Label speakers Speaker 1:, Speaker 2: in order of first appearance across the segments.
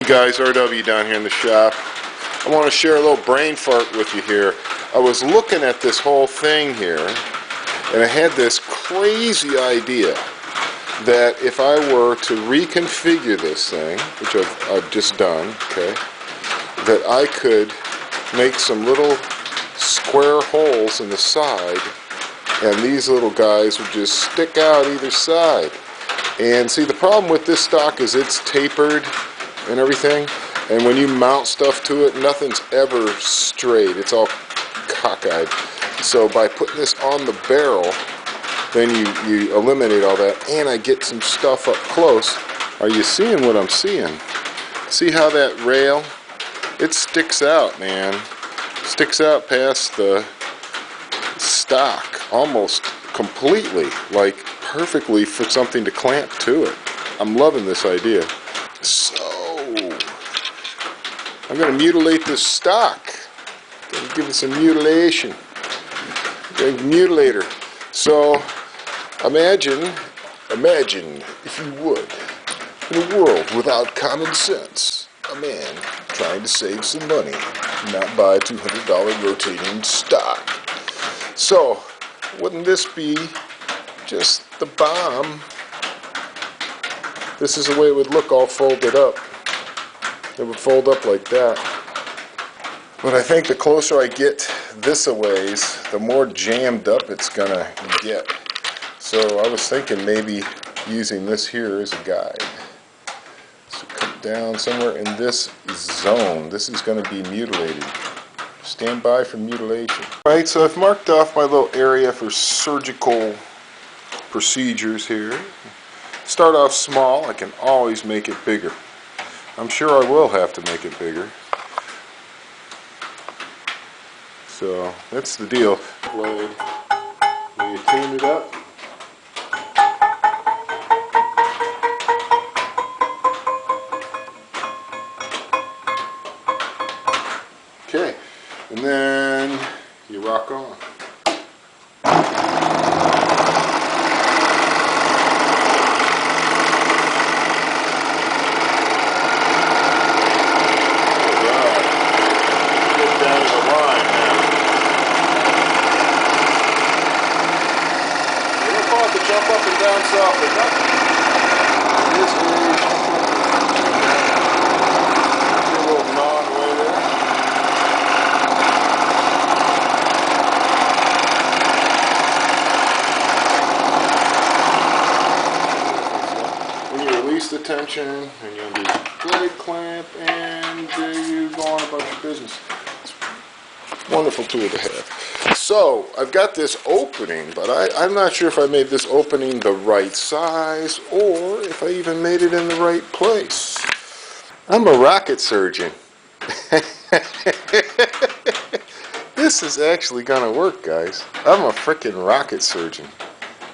Speaker 1: Guys, RW down here in the shop. I want to share a little brain fart with you here. I was looking at this whole thing here, and I had this crazy idea that if I were to reconfigure this thing, which I've just done, okay, that I could make some little square holes in the side, and these little guys would just stick out either side. And see, the problem with this stock is it's tapered and everything, and when you mount stuff to it, nothing's ever straight. It's all cockeyed. So by putting this on the barrel, then you eliminate all that, and I get some stuff up close. Are you seeing what I'm seeing? See how that rail, it sticks out, man. Sticks out past the stock almost completely, like perfectly for something to clamp to it. I'm loving this idea. So I'm going to mutilate this stock. Going to give it some mutilation. Going to mutilate her. So imagine if you would, in a world without common sense, a man trying to save some money, not buy $200 rotating stock. So wouldn't this be just the bomb? This is the way it would look all folded up. It would fold up like that. But I think the closer I get this a ways, the more jammed up it's gonna get. So I was thinking maybe using this here as a guide. So come down somewhere in this zone. This is gonna be mutilated. Stand by for mutilation. Alright, so I've marked off my little area for surgical procedures here. Start off small. I can always make it bigger. I'm sure I will have to make it bigger. So that's the deal. Blade. When you tune it up, okay, and then you rock on. Jump up and down softly. This way. See a little nod way there. When you release the tension, and you undo the blade clamp, and you go on about your business. It's a wonderful tool to have. So, I've got this opening, but I'm not sure if I made this opening the right size or if I even made it in the right place. I'm a rocket surgeon. This is actually gonna work, guys. I'm a freaking rocket surgeon.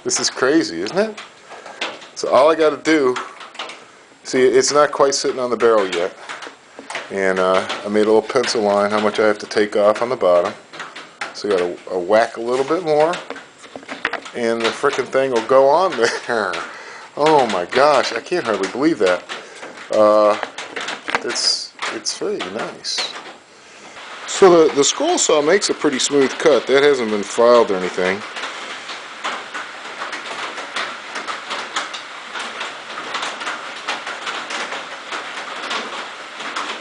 Speaker 1: This is crazy, isn't it? So all I gotta do, see, it's not quite sitting on the barrel yet. And I made a little pencil line how much I have to take off on the bottom. So you got to whack a little bit more, and the frickin' thing will go on there. Oh my gosh, I can't hardly believe that. It's very nice. So the scroll saw makes a pretty smooth cut. That hasn't been filed or anything.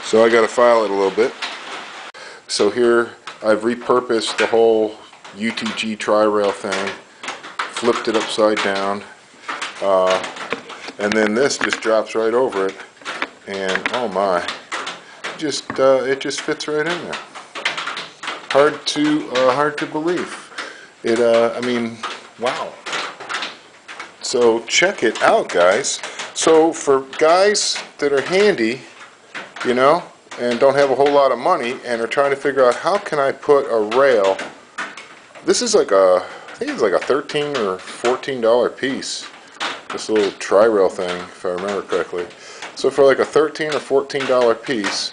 Speaker 1: So I got to file it a little bit. So here I've repurposed the whole UTG tri-rail thing, flipped it upside down, and then this just drops right over it, and oh my, it just fits right in there. Hard to believe. I mean, wow. So check it out, guys. So for guys that are handy, you know, and don't have a whole lot of money and are trying to figure out how can I put a rail. This is like I think it's like a $13 or $14 piece. This little tri-rail thing, if I remember correctly. So for like a $13 or $14 piece,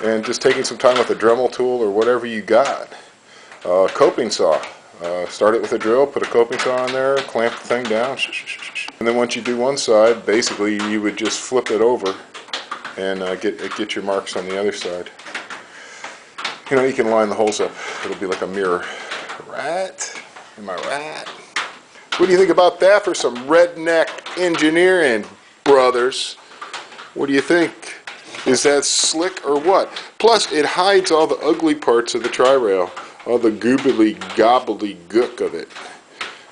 Speaker 1: and just taking some time with a Dremel tool or whatever you got. Coping saw. Start it with a drill, put a coping saw on there, clamp the thing down, and then once you do one side, basically you would just flip it over and get your marks on the other side. You know, you can line the holes up. It'll be like a mirror. Right? Am I right? What do you think about that for some redneck engineering, brothers? What do you think? Is that slick or what? Plus, it hides all the ugly parts of the tri-rail, all the goobly gobbly gook of it.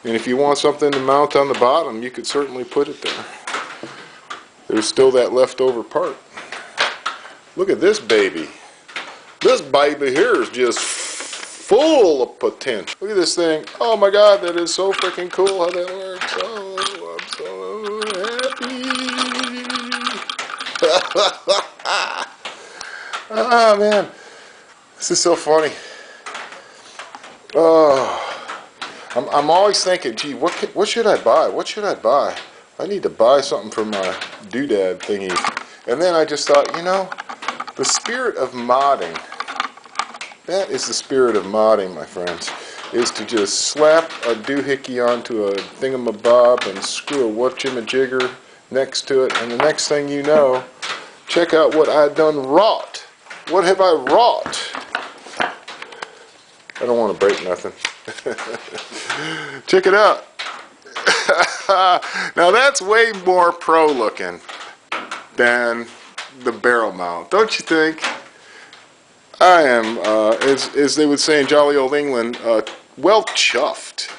Speaker 1: And if you want something to mount on the bottom, you could certainly put it there. There's still that leftover part. Look at this baby. This baby here is just full of potential. Look at this thing. Oh my God, that is so freaking cool how that works. Oh, I'm so happy. Oh man, this is so funny. Oh, I'm always thinking, gee, what should I buy? What should I buy? I need to buy something for my doodad thingy. And then I just thought, you know, the spirit of modding, that is the spirit of modding, my friends, is to just slap a doohickey onto a thingamabob and screw a whatchamajigger next to it, and the next thing you know, check out what I've done wrought. What have I wrought? I don't want to break nothing. Check it out. Now that's way more pro looking than the barrel mount, don't you think? I am, as they would say in jolly old England, well chuffed.